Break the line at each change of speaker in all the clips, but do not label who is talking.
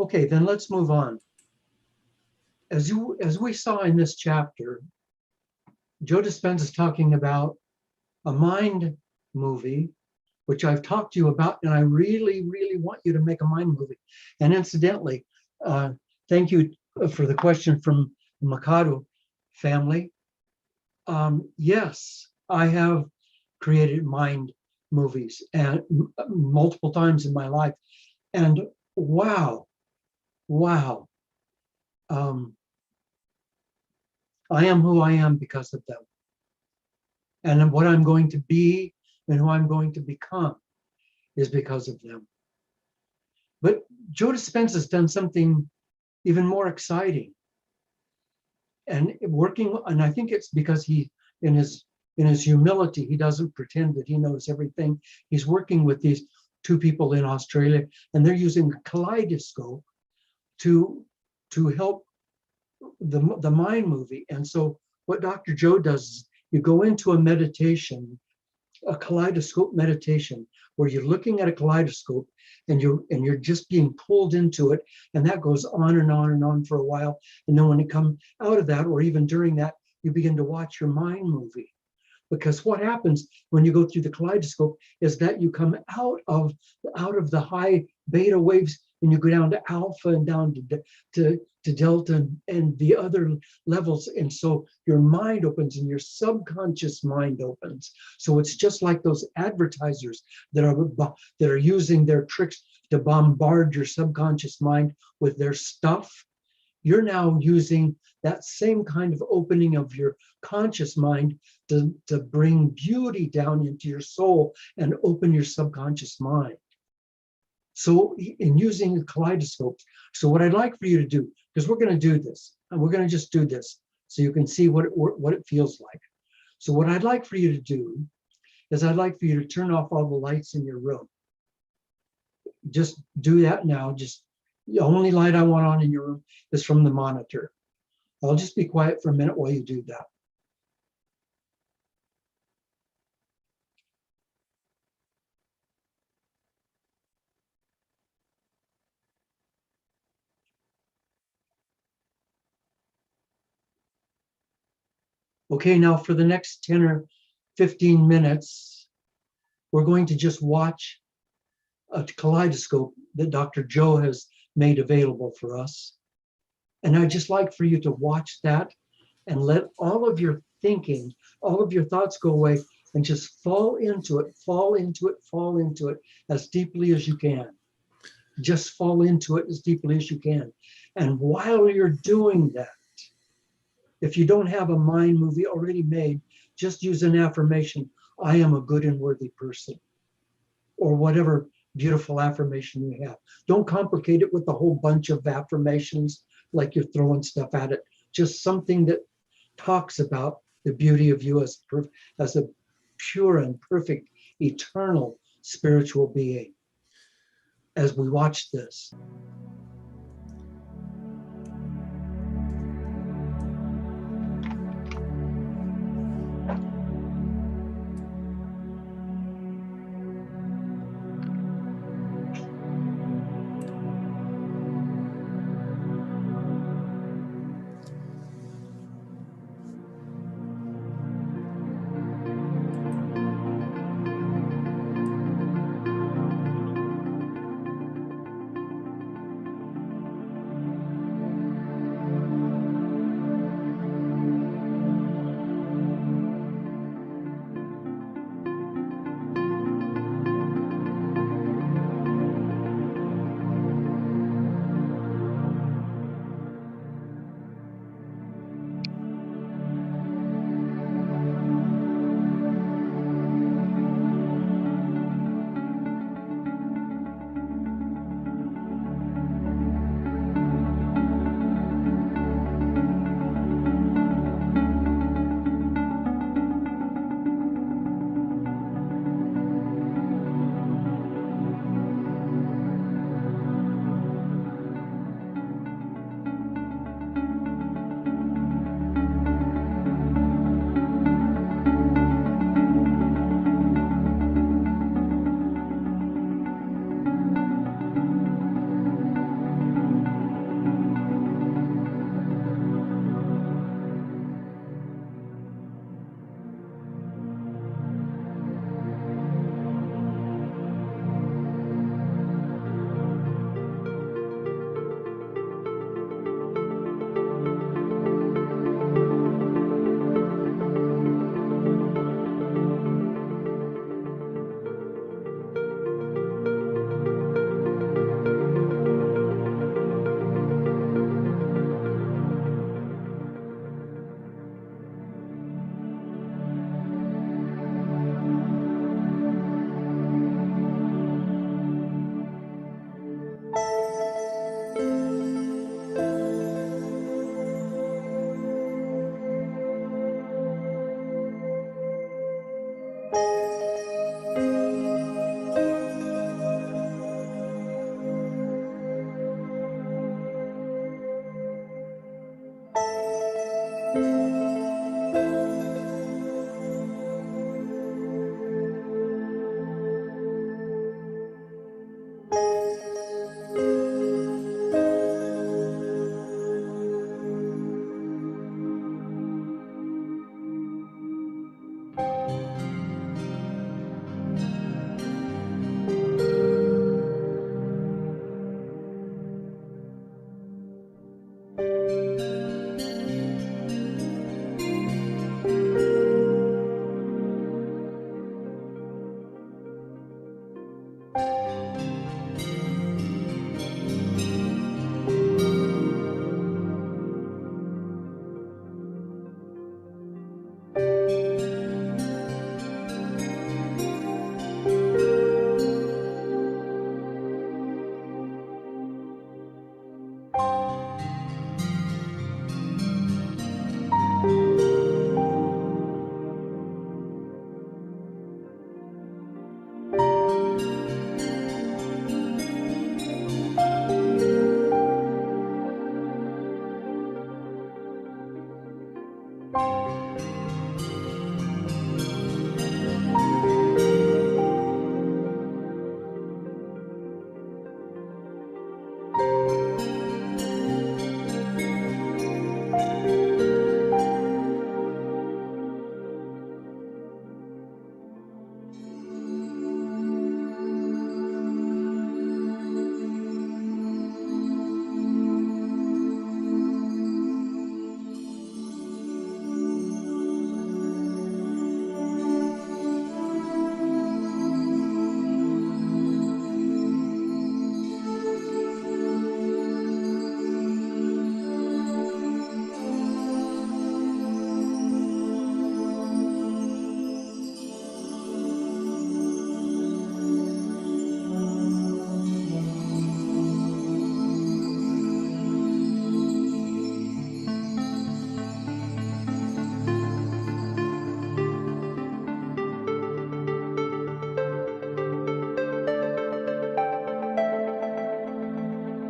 Okay, then let's move on. As we saw in this chapter, Joe Dispenza is talking about a mind movie, which I've talked to you about, and I really, really want you to make a mind movie. And incidentally, thank you for the question from the Mikado family. Yes, I have created mind movies and multiple times in my life, and wow, I am who I am because of them, and what I'm going to be and who I'm going to become is because of them. But Joe Dispenza has done something even more exciting, and I think it's because he, in his humility, he doesn't pretend that he knows everything. He's working with these two people in Australia, and they're using a kaleidoscope to help the mind movie. And so what Dr. Joe does is you go into a meditation, a kaleidoscope meditation, where you're looking at a kaleidoscope and you're just being pulled into it, and that goes on and on and on for a while. And then when you come out of that, or even during that, you begin to watch your mind movie. Because what happens when you go through the kaleidoscope is that you come out of the high beta waves and you go down to alpha and down to delta and the other levels. And so your mind opens and your subconscious mind opens. So it's just like those advertisers that are using their tricks to bombard your subconscious mind with their stuff. You're now using that same kind of opening of your conscious mind to bring beauty down into your soul and open your subconscious mind. So in using a kaleidoscope, so what I'd like for you to do, because we're going to do this, and we're going to just do this so you can see what it feels like. So what I'd like for you to do is I'd like for you to turn off all the lights in your room. Just do that now. Just the only light I want on in your room is from the monitor. I'll just be quiet for a minute while you do that. Okay, now for the next 10 or 15 minutes, we're going to just watch a kaleidoscope that Dr. Joe has made available for us. And I'd just like for you to watch that and let all of your thinking, all of your thoughts go away and just fall into it, fall into it, fall into it as deeply as you can. Just fall into it as deeply as you can. And while you're doing that, if you don't have a mind movie already made, just use an affirmation. I am a good and worthy person, or whatever beautiful affirmation you have. Don't complicate it with a whole bunch of affirmations like you're throwing stuff at it. Just something that talks about the beauty of you as a pure and perfect, eternal spiritual being. As we watch this.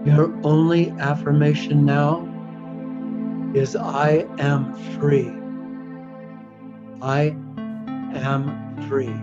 Your only affirmation now is I am free. I am free.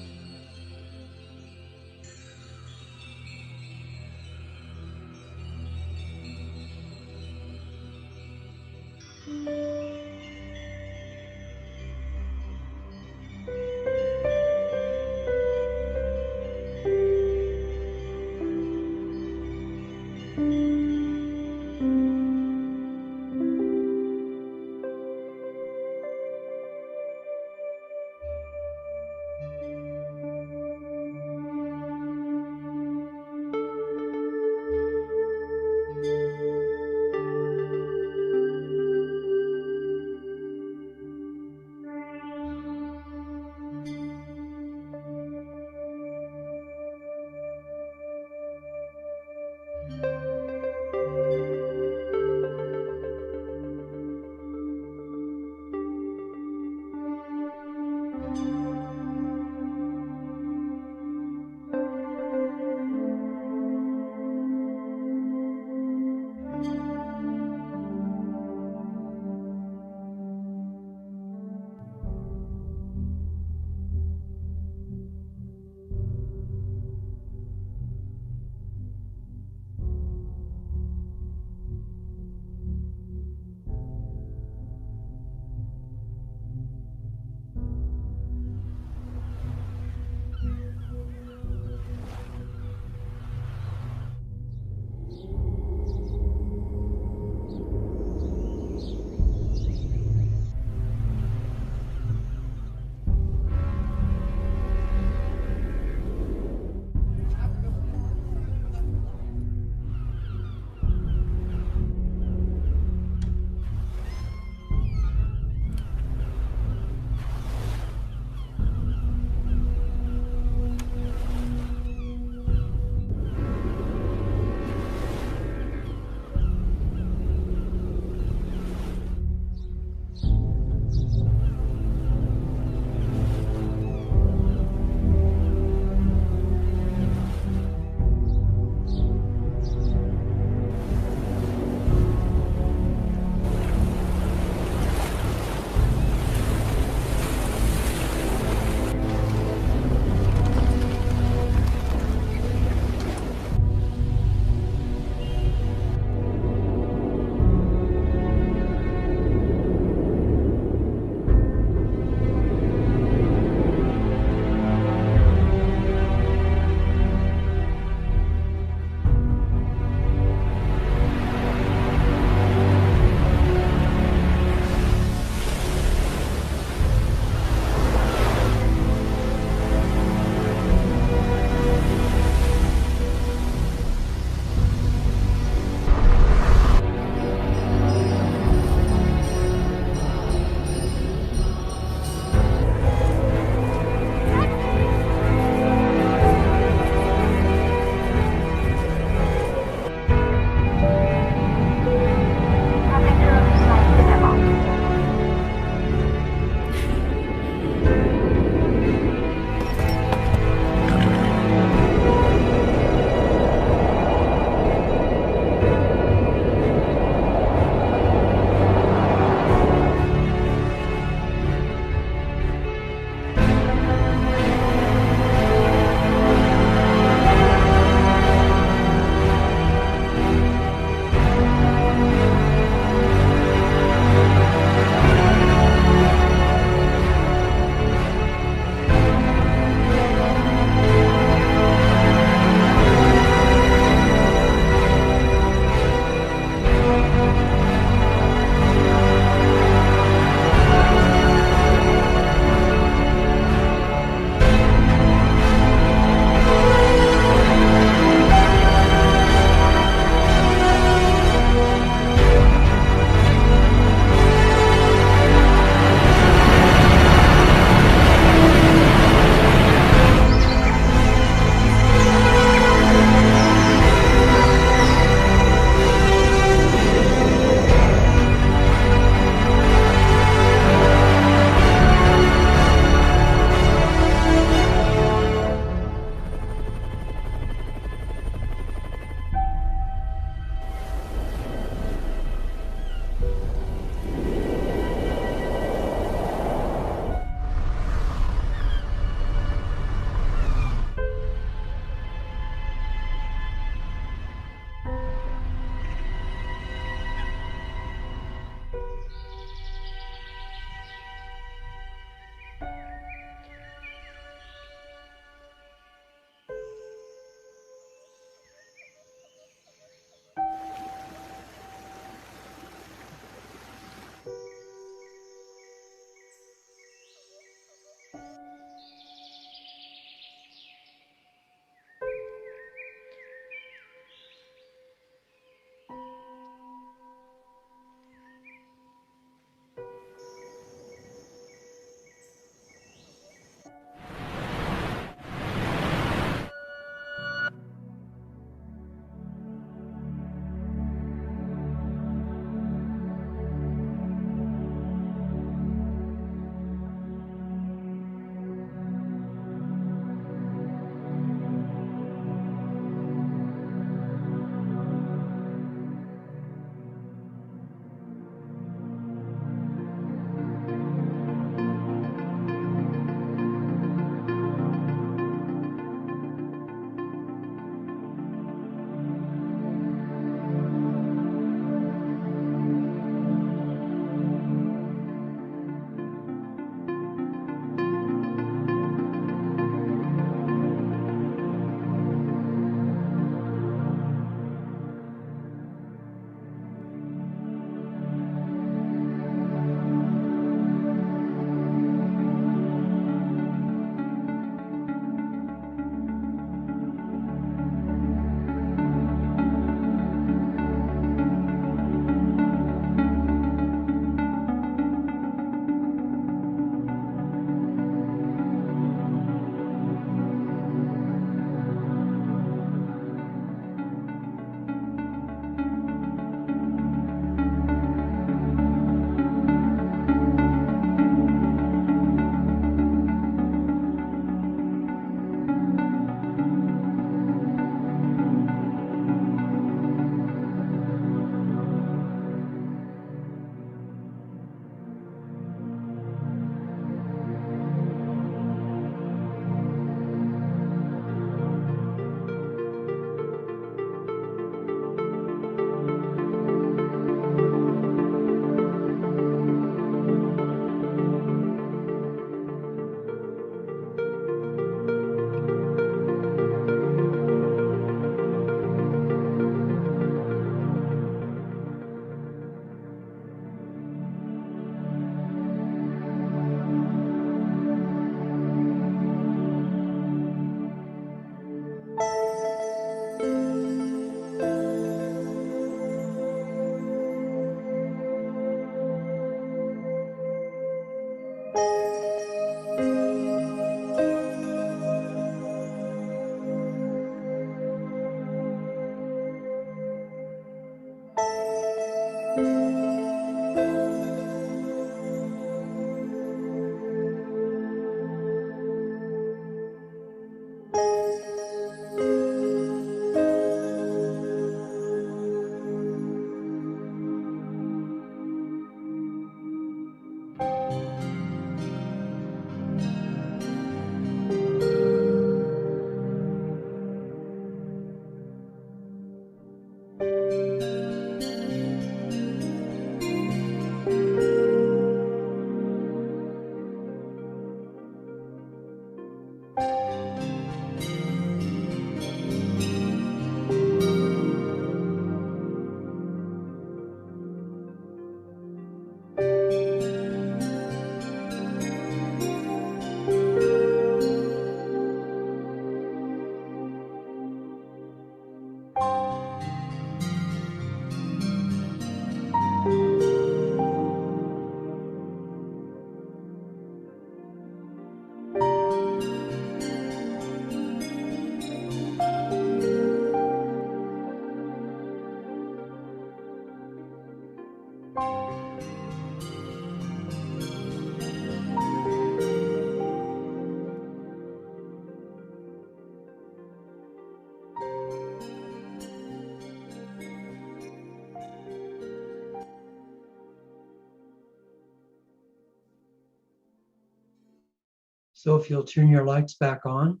So if you'll turn your lights back on,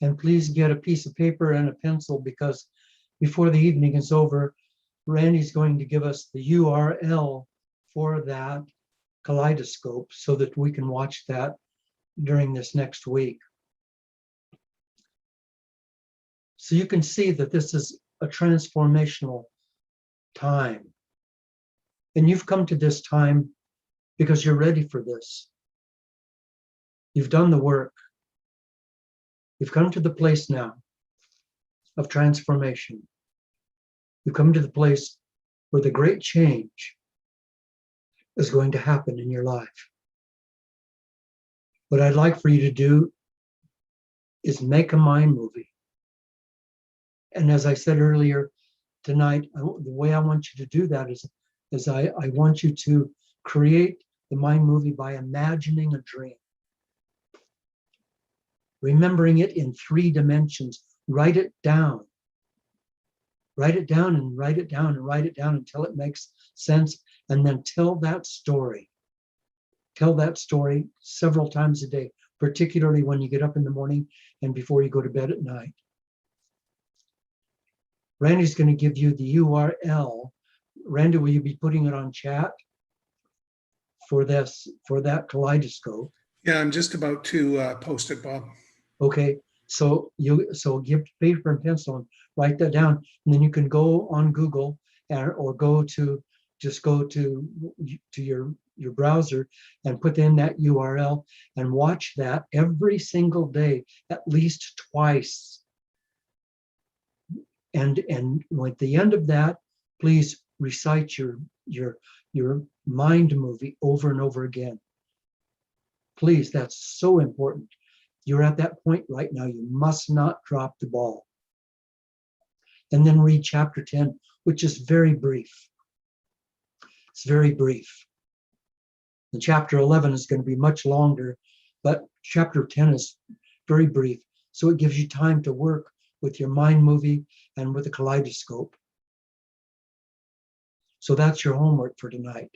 and please get a piece of paper and a pencil, because before the evening is over, Randy's going to give us the URL for that kaleidoscope so that we can watch that during this next week. So you can see that this is a transformational time. And you've come to this time because you're ready for this. You've done the work. You've come to the place now of transformation. You've come to the place where the great change is going to happen in your life. What I'd like for you to do is make a mind movie. And as I said earlier tonight, the way I want you to do that is I want you to create the mind movie by imagining a dream. Remembering it in 3 dimensions. Write it down. Write it down and write it down and write it down until it makes sense. And then tell that story. Tell that story several times a day, particularly when you get up in the morning and before you go to bed at night. Randy's going to give you the URL. Randy, will you be putting it on chat for that kaleidoscope?
Yeah, I'm just about to post it, Bob.
Okay, so give paper and pencil and write that down, and then you can go on Google or go to your browser and put in that URL and watch that every single day, at least twice. And at the end of that, please recite your mind movie over and over again. Please, that's so important. You're at that point right now. You must not drop the ball. And then read chapter 10, which is very brief. It's very brief. And chapter 11 is going to be much longer, but chapter 10 is very brief. So it gives you time to work with your mind movie and with a kaleidoscope. So that's your homework for tonight.